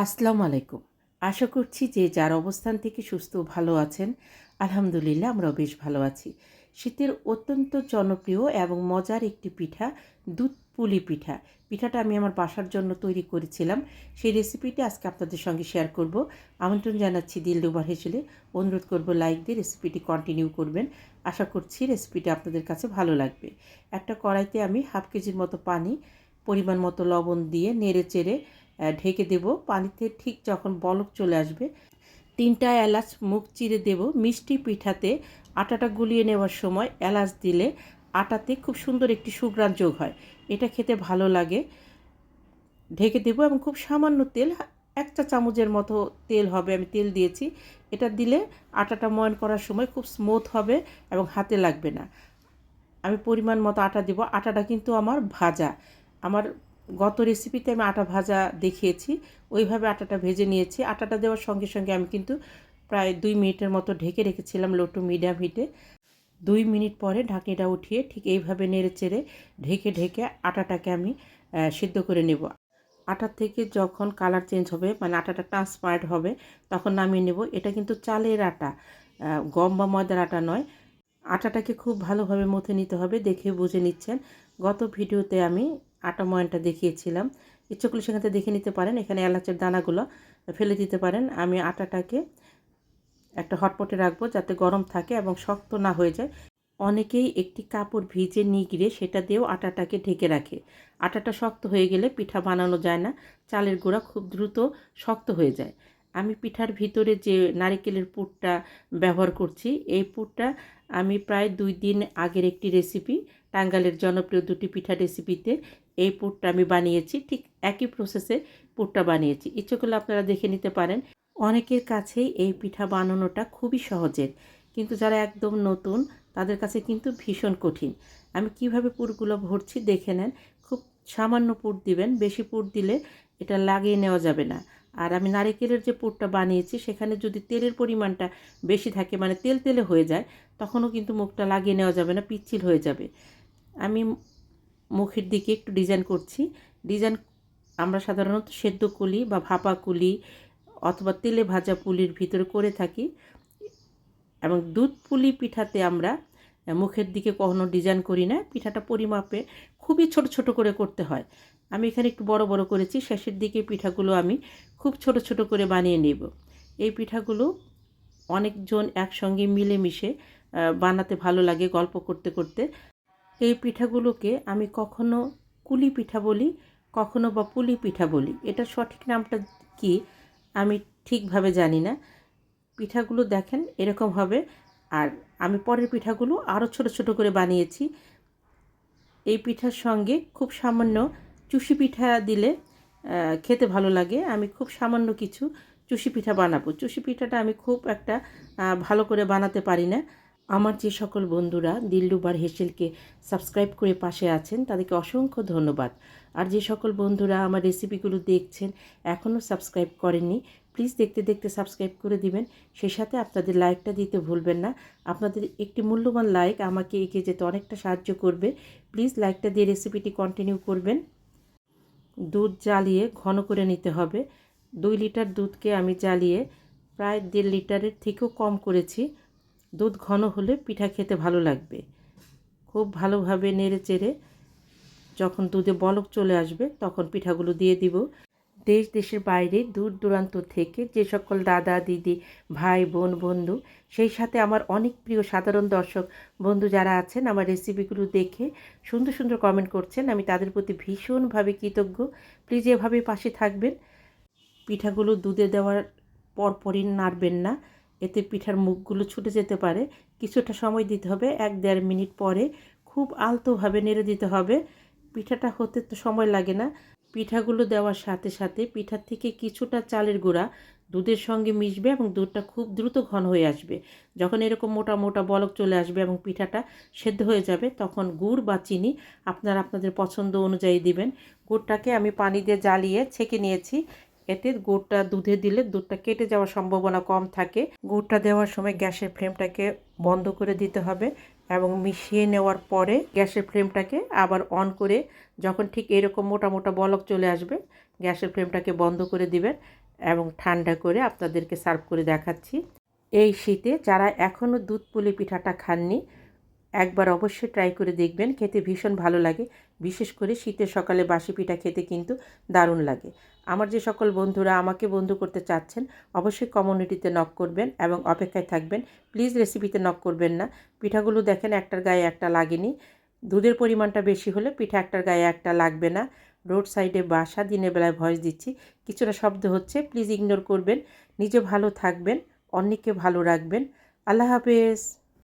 আসসালামু আলাইকুম। আশা করছি যে যার অবস্থান থেকে সুস্থ ও ভালো আছেন। আলহামদুলিল্লাহ আমরাও বেশ ভালো আছি। শীতের অত্যন্ত জনপ্রিয় এবং মজার একটি পিঠা দুধ পুলি পিঠা। পিঠাটা আমি আমার বাসার জন্য তৈরি করেছিলাম। সেই রেসিপিটি আজকে আপনাদের সঙ্গে শেয়ার করব। আমন্ত্রণ জানাচ্ছি দিলরুবা হেসেলে। অনুরোধ করব লাইক দিয়ে রেসিপিটি কন্টিনিউ করবেন। আশা করছি রেসিপিটি আপনাদের কাছে ভালো লাগবে। একটা কড়াইতে আমি হাফ কেজির মতো পানি, পরিমাণ মতো লবণ দিয়ে নেড়েচেড়ে ঢেকে দেব। পানিতে ঠিক যখন বলক চলে আসবে 3টা এলাচ মুখ চিরে দেব। মিষ্টি পিঠাতে আটাটা গুলিয়ে নেওয়ার সময় এলাচ দিলে আটাতে খুব সুন্দর একটি সুঘ্রাণ যোগ হয়। এটা খেতে ভালো লাগে। ঢেকে দেব এবং খুব সামান্য তেল, 1 চা চামচের মতো তেল হবে, আমি তেল দিয়েছি। এটা দিলে আটাটা ময়ান করার সময় খুব স্মুথ হবে এবং হাতে লাগবে না। আমি পরিমাণ মতো আটা দেব। আটাটা কিন্তু আমার ভাজা। আমার গত রেসিপিতে আমি আটা ভাজা দেখিয়েছি, ওইভাবে আটাটা ভেজে নিয়েছি। আটাটা দেওয়ার সঙ্গে সঙ্গে আমি কিন্তু প্রায় 2 মিনিটের মতো ঢেকে রেখেছিলাম লো টু মিডিয়াম হিটে। 2 মিনিট পরে ঢাকনিটা উঠিয়ে ঠিক এইভাবে নেড়েচেড়ে ঢেকে ঢেকে আটাটাকে আমি সিদ্ধ করে নেব। আটার থেকে যখন কালার চেঞ্জ হবে, মানে আটাটা ট্রান্সপারেন্ট হবে, তখন নামিয়ে নেব। এটা কিন্তু চালের আটা, গম বা ময়দার আটা নয়। আটাটাকে খুব ভালোভাবে মথে নিতে হবে, দেখে বুঝে নিচ্ছেন। গত ভিডিওতে আমি আটা ময়ানটা দেখিয়েছিলাম, ইচ্ছে করলে সেখান থেকে দেখে নিতে পারেন। এখানে এলাচের দানাগুলো ফেলে দিতে পারেন। আমি আটাটাকে একটা হটপটে রাখবো যাতে গরম থাকে এবং শক্ত না হয়ে যায়। অনেকেই একটি কাপড় ভিজে নিগড়ে সেটা দিয়েও আটাটাকে ঢেকে রাখে। আটাটা শক্ত হয়ে গেলে পিঠা বানানো যায় না, চালের গুঁড়া খুব দ্রুত শক্ত হয়ে যায়। আমি পিঠার ভিতরে যে নারিকেলের পুরটা ব্যবহার করছি, এই পুরটা আমি প্রায় 2 দিন আগের একটি রেসিপি, টাঙ্গাইলের জনপ্রিয় দুটি পিঠা রেসিপিতে এই পুরটা আমি বানিয়েছি। ঠিক একই প্রসেসে পুরটা বানিয়েছি, ইচ্ছে করলে আপনারা দেখে নিতে পারেন। অনেকের কাছেই এই পিঠা বানানোটা খুবই সহজের, কিন্তু যারা একদম নতুন তাদের কাছে কিন্তু ভীষণ কঠিন। আমি কিভাবে পুরগুলো ভরছি দেখে নেন। খুব সামান্য পুর দিবেন, বেশি পুর দিলে এটা লাগিয়ে নেওয়া যাবে না। আর আমি নারিকেলের যে পুরটা বানিয়েছি সেখানে যদি তেলের পরিমাণটা বেশি থাকে, মানে তেল তেলে হয়ে যায়, তখনও কিন্তু মুখটা লাগিয়ে নেওয়া যাবে না, পিচ্ছিল হয়ে যাবে। আমি মুখের দিকে একটু ডিজাইন করছি। ডিজাইন আমরা সাধারণত সেদ্ধ কুলি বা ভাপা কুলি অথবা তেলে ভাজা পুলির ভিতরে করে থাকি, এবং দুধ পুলি পিঠাতে আমরা মুখের দিকে কখনো ডিজাইন করি না। পিঠাটা পরিমাপে খুবই ছোট ছোট করে করতে হয়। আমি এখানে একটু বড় বড় করেছি। শেষের দিকে পিঠাগুলো আমি খুব ছোট ছোট করে বানিয়ে নেব। এই পিঠাগুলো অনেকজন একসঙ্গে মিলেমিশে বানাতে ভালো লাগে গল্প করতে করতে। এই পিঠাগুলোকে আমি কখনো কুলি পিঠা বলি, কখনো বা পুলি পিঠা বলি। এটা সঠিক নামটা কি আমি ঠিকভাবে জানি না। পিঠাগুলো দেখেন এরকম হবে। আর আমি পরের পিঠাগুলো আরও ছোট ছোট করে বানিয়েছি। এই পিঠার সঙ্গে খুব সামান্য চুষি পিঠা দিলে খেতে ভালো লাগে। আমি খুব সামান্য কিছু চুষি পিঠা বানাবো। চুষি পিঠাটা আমি খুব একটা ভালো করে বানাতে পারি না। আমার যে সকল বন্ধুরা দিলরুবার হেসেলকে সাবস্ক্রাইব করে পাশে আছেন তাদেরকে অসংখ্য ধন্যবাদ। আর যে সকল বন্ধুরা আমার রেসিপিগুলো দেখছেন এখনও সাবস্ক্রাইব করেননি, প্লিজ দেখতে দেখতে সাবস্ক্রাইব করে দিবেন। সেই সাথে আপনাদের লাইকটা দিতে ভুলবেন না। আপনাদের একটি মূল্যবান লাইক আমাকে এগিয়ে যেতে অনেকটা সাহায্য করবে। প্লিজ লাইকটা দিয়ে রেসিপিটি কন্টিনিউ করবেন। দুধ জ্বালিয়ে ঘন করে নিতে হবে। 2 লিটার দুধকে আমি জ্বালিয়ে প্রায় 1.5 লিটারের থেকেও কম করেছি। দুধ ঘন হলে পিঠা খেতে ভালো লাগবে। খুব ভালোভাবে নেড়েচেড়ে যখন দুধে বলক চলে আসবে তখন পিঠাগুলো দিয়ে দিব। দেশ দেশের বাইরে দূর দূরান্ত থেকে যে সকল দাদা দিদি ভাই বোন বন্ধু, সেই সাথে আমার অনেক প্রিয় সাধারণ দর্শক বন্ধু যারা আছেন আমার রেসিপিগুলো দেখে সুন্দর সুন্দর কমেন্ট করছেন, আমি তাদের প্রতি ভীষণভাবে কৃতজ্ঞ। প্লিজ এভাবেই পাশে থাকবেন। পিঠাগুলো দুধে দেওয়ার পরপরই নাড়বেন না, এতে পিঠার মুখগুলো ছুটে যেতে পারে। কিছুটা সময় দিতে হবে, 1-1.5 মিনিট পরে খুব আলতোভাবে নেড়ে দিতে হবে। পিঠাটা হতে তো সময় লাগে না। পিঠাগুলো দেওয়ার সাথে সাথে পিঠার থেকে কিছুটা চালের গুঁড়া দুধের সঙ্গে মিশবে এবং দুধটা খুব দ্রুত ঘন হয়ে আসবে। যখন এরকম মোটা মোটা বলক চলে আসবে এবং পিঠাটা সেদ্ধ হয়ে যাবে, তখন গুড় বা চিনি আপনারা আপনাদের পছন্দ অনুযায়ী দিবেন। গুড়টাকে আমি পানি দিয়ে জ্বালিয়ে ছেঁকে নিয়েছি। এতে গুড়টা দুধে দিলে দুধটা কেটে যাওয়ার সম্ভাবনা কম থাকে। গুড়টা দেওয়ার সময় গ্যাসের ফ্লেমটাকে বন্ধ করে দিতে হবে এবং মিশিয়ে নেওয়ার পরে গ্যাসের ফ্লেমটাকে আবার অন করে যখন ঠিক এরকম মোটা মোটা বলক চলে আসবে গ্যাসের ফ্লেমটাকে বন্ধ করে দিবেন এবং ঠান্ডা করে আপনাদেরকে সার্ভ করে দেখাচ্ছি। এই শীতে যারা এখনও দুধ পুলি পিঠাটা খাননি, একবার অবশ্যই ট্রাই করে দেখবেন, খেতে ভীষণ ভালো লাগে। বিশেষ করে শীতের সকালে বাসি পিঠা খেতে কিন্তু দারুণ লাগে। আমার যে সকল বন্ধুরা আমাকে বন্ধু করতে চাচ্ছেন, অবশ্যই কমিউনিটিতে নক করবেন এবং অপেক্ষায় থাকবেন। প্লিজ রেসিপিতে নক করবেন না। পিঠাগুলো দেখেন একটার গায়ে একটা লাগেনি। দুধের পরিমাণটা বেশি হলে পিঠা একটার গায়ে একটা লাগবে না। রোড সাইডে বাসা, দিনের বেলায় ভয়েস দিচ্ছি, কিছুটা শব্দ হচ্ছে, প্লিজ ইগনোর করবেন। নিজে ভালো থাকবেন, অন্যকে ভালো রাখবেন। আল্লাহ হাফেজ।